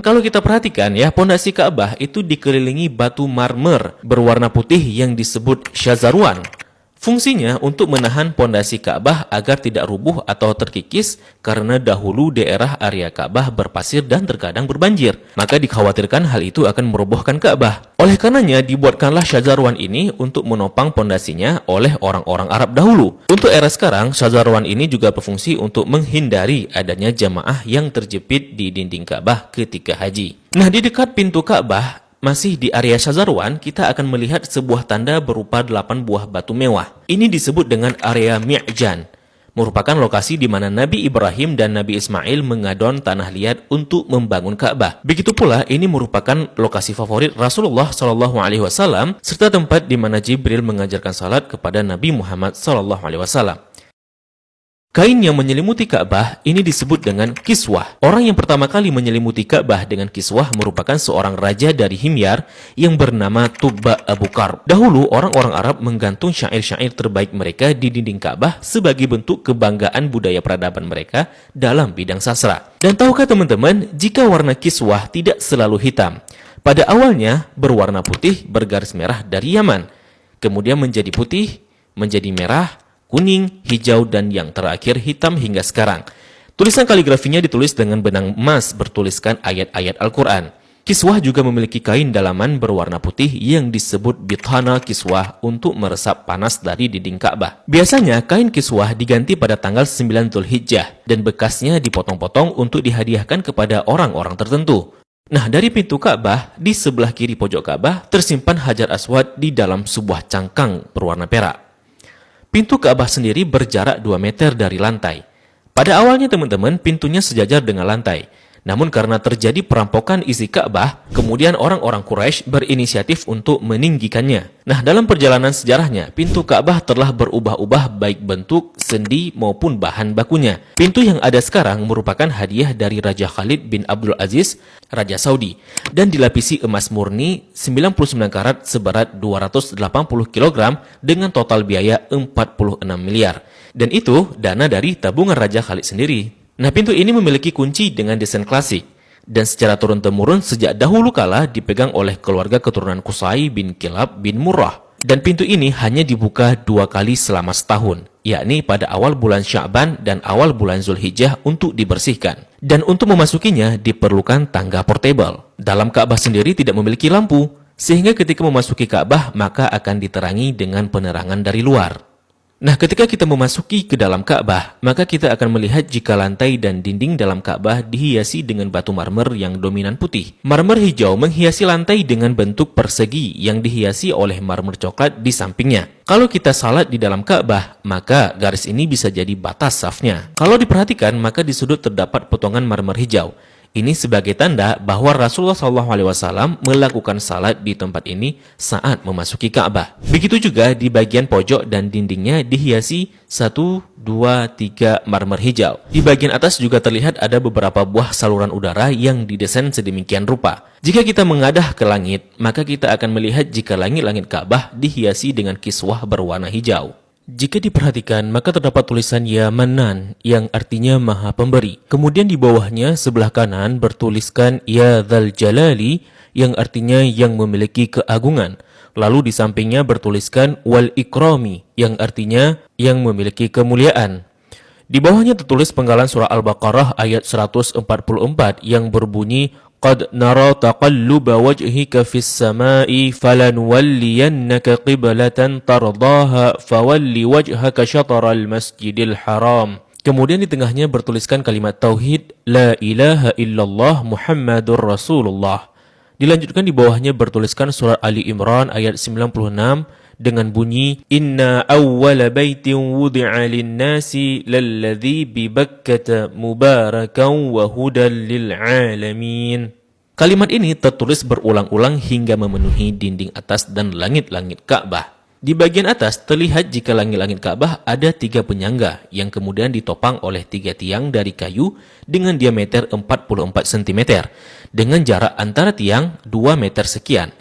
kalau kita perhatikan ya, pondasi Ka'bah itu dikelilingi batu marmer berwarna putih yang disebut syazarwan. Fungsinya untuk menahan pondasi Ka'bah agar tidak rubuh atau terkikis karena dahulu daerah area Ka'bah berpasir dan terkadang berbanjir. Maka dikhawatirkan hal itu akan merobohkan Ka'bah. Oleh karenanya dibuatkanlah syazarwan ini untuk menopang pondasinya oleh orang-orang Arab dahulu. Untuk era sekarang, syazarwan ini juga berfungsi untuk menghindari adanya jamaah yang terjepit di dinding Ka'bah ketika haji. Nah, di dekat pintu Ka'bah, masih di area syazarwan, kita akan melihat sebuah tanda berupa 8 buah batu mewah. Ini disebut dengan area Mi'jan, merupakan lokasi di mana Nabi Ibrahim dan Nabi Ismail mengadon tanah liat untuk membangun Ka'bah. Begitu pula, ini merupakan lokasi favorit Rasulullah SAW serta tempat di mana Jibril mengajarkan salat kepada Nabi Muhammad SAW. Kain yang menyelimuti Ka'bah ini disebut dengan kiswah. Orang yang pertama kali menyelimuti Ka'bah dengan kiswah merupakan seorang raja dari Himyar yang bernama Tubba Abu Karb. Dahulu, orang-orang Arab menggantung syair-syair terbaik mereka di dinding Ka'bah sebagai bentuk kebanggaan budaya peradaban mereka dalam bidang sastra. Dan tahukah teman-teman, jika warna kiswah tidak selalu hitam. Pada awalnya berwarna putih bergaris merah dari Yaman. Kemudian menjadi putih, menjadi merah, kuning, hijau, dan yang terakhir hitam hingga sekarang. Tulisan kaligrafinya ditulis dengan benang emas bertuliskan ayat-ayat Al-Quran. Kiswah juga memiliki kain dalaman berwarna putih yang disebut bithana kiswah untuk meresap panas dari dinding Ka'bah. Biasanya kain kiswah diganti pada tanggal 9 Dzulhijjah dan bekasnya dipotong-potong untuk dihadiahkan kepada orang-orang tertentu. Nah, dari pintu Ka'bah, di sebelah kiri pojok Ka'bah tersimpan Hajar Aswad di dalam sebuah cangkang berwarna perak. Pintu Ka'bah sendiri berjarak 2 meter dari lantai. Pada awalnya teman-teman, pintunya sejajar dengan lantai. Namun karena terjadi perampokan isi Ka'bah, kemudian orang-orang Quraisy berinisiatif untuk meninggikannya. Nah, dalam perjalanan sejarahnya, pintu Ka'bah telah berubah-ubah baik bentuk, sendi maupun bahan bakunya. Pintu yang ada sekarang merupakan hadiah dari Raja Khalid bin Abdul Aziz, Raja Saudi, dan dilapisi emas murni 99 karat seberat 280 kg dengan total biaya 46 miliar. Dan itu dana dari tabungan Raja Khalid sendiri. Nah, pintu ini memiliki kunci dengan desain klasik dan secara turun-temurun sejak dahulu kala dipegang oleh keluarga keturunan Qusay bin Kilab bin Murrah. Dan pintu ini hanya dibuka 2 kali selama setahun, yakni pada awal bulan Sya'ban dan awal bulan Zulhijjah untuk dibersihkan. Dan untuk memasukinya diperlukan tangga portable. Dalam Ka'bah sendiri tidak memiliki lampu, sehingga ketika memasuki Ka'bah maka akan diterangi dengan penerangan dari luar. Nah, ketika kita memasuki ke dalam Ka'bah, maka kita akan melihat jika lantai dan dinding dalam Ka'bah dihiasi dengan batu marmer yang dominan putih. Marmer hijau menghiasi lantai dengan bentuk persegi yang dihiasi oleh marmer coklat di sampingnya. Kalau kita salat di dalam Ka'bah, maka garis ini bisa jadi batas safnya. Kalau diperhatikan, maka di sudut terdapat potongan marmer hijau. Ini sebagai tanda bahwa Rasulullah SAW melakukan salat di tempat ini saat memasuki Ka'bah. Begitu juga di bagian pojok dan dindingnya dihiasi 1, 2, 3 marmer hijau. Di bagian atas juga terlihat ada beberapa buah saluran udara yang didesain sedemikian rupa. Jika kita mengadah ke langit, maka kita akan melihat jika langit-langit Ka'bah dihiasi dengan kiswah berwarna hijau. Jika diperhatikan, maka terdapat tulisan Ya Manan yang artinya Maha Pemberi. Kemudian di bawahnya sebelah kanan bertuliskan Ya Dzal Jalali yang artinya yang memiliki keagungan. Lalu di sampingnya bertuliskan Wal Ikrami yang artinya yang memiliki kemuliaan. Di bawahnya tertulis penggalan surah Al-Baqarah ayat 144 yang berbunyi Qad nara taqalluba wajhika fis sama'i falanuwalliyannaka qiblatan tardaha fawalli wajhaka syatral masjidil haram. Kemudian di tengahnya bertuliskan kalimat tauhid La ilaha illallah Muhammadur Rasulullah. Dilanjutkan di bawahnya bertuliskan surah Ali Imran ayat 96 dengan bunyi Inna awwala baitin wudi'a lin-nasi lalladzi bi Bakkah mubarakan wa hudan lil alamin. Kalimat ini tertulis berulang-ulang hingga memenuhi dinding atas dan langit-langit Ka'bah. Di bagian atas terlihat jika langit-langit Ka'bah ada 3 penyangga yang kemudian ditopang oleh 3 tiang dari kayu dengan diameter 44 cm dengan jarak antara tiang 2 meter sekian.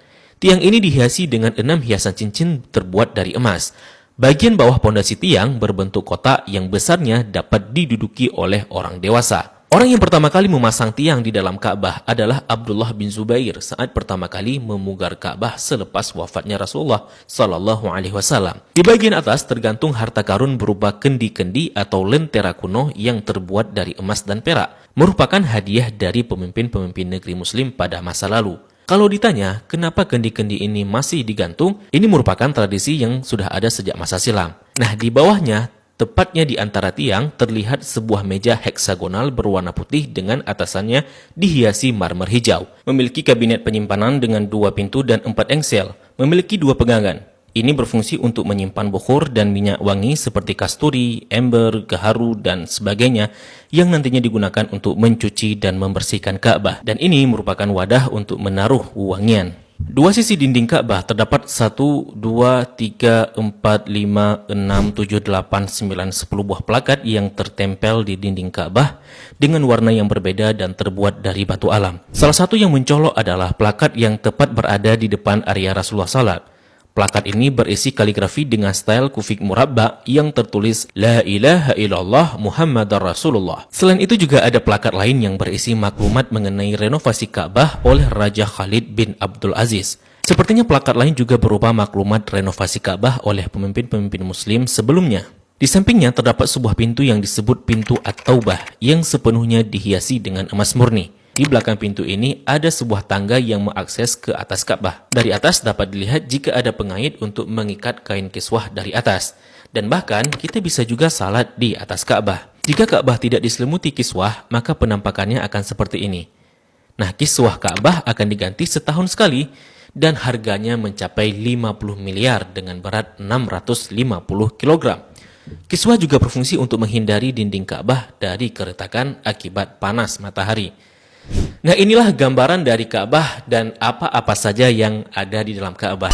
Tiang ini dihiasi dengan 6 hiasan cincin terbuat dari emas. Bagian bawah pondasi tiang berbentuk kotak yang besarnya dapat diduduki oleh orang dewasa. Orang yang pertama kali memasang tiang di dalam Ka'bah adalah Abdullah bin Zubair saat pertama kali memugar Ka'bah selepas wafatnya Rasulullah Sallallahu Alaihi Wasallam. Di bagian atas tergantung harta karun berupa kendi-kendi atau lentera kuno yang terbuat dari emas dan perak, merupakan hadiah dari pemimpin-pemimpin negeri Muslim pada masa lalu. Kalau ditanya, kenapa kendi-kendi ini masih digantung? Ini merupakan tradisi yang sudah ada sejak masa silam. Nah, di bawahnya, tepatnya di antara tiang, terlihat sebuah meja heksagonal berwarna putih dengan atasannya dihiasi marmer hijau. Memiliki kabinet penyimpanan dengan 2 pintu dan 4 engsel. Memiliki 2 pegangan. Ini berfungsi untuk menyimpan bukhur dan minyak wangi seperti kasturi, ember, gaharu, dan sebagainya yang nantinya digunakan untuk mencuci dan membersihkan Ka'bah. Dan ini merupakan wadah untuk menaruh wangian. 2 sisi dinding Ka'bah terdapat 1, 2, 3, 4, 5, 6, 7, 8, 9, 10 buah plakat yang tertempel di dinding Ka'bah dengan warna yang berbeda dan terbuat dari batu alam. Salah satu yang mencolok adalah plakat yang tepat berada di depan area Rasulullah Salat. Plakat ini berisi kaligrafi dengan style kufik murabba yang tertulis La ilaha illallah Muhammadar Rasulullah. Selain itu juga ada plakat lain yang berisi maklumat mengenai renovasi Ka'bah oleh Raja Khalid bin Abdul Aziz. Sepertinya plakat lain juga berupa maklumat renovasi Ka'bah oleh pemimpin-pemimpin Muslim sebelumnya. Di sampingnya terdapat sebuah pintu yang disebut pintu At-Taubah yang sepenuhnya dihiasi dengan emas murni. Di belakang pintu ini ada sebuah tangga yang mengakses ke atas Ka'bah. Dari atas dapat dilihat jika ada pengait untuk mengikat kain kiswah dari atas. Dan bahkan kita bisa juga salat di atas Ka'bah. Jika Ka'bah tidak diselimuti kiswah, maka penampakannya akan seperti ini. Nah, kiswah Ka'bah akan diganti setahun sekali dan harganya mencapai 50 miliar dengan berat 650 kg. Kiswah juga berfungsi untuk menghindari dinding Ka'bah dari keretakan akibat panas matahari. Nah, inilah gambaran dari Ka'bah dan apa-apa saja yang ada di dalam Ka'bah.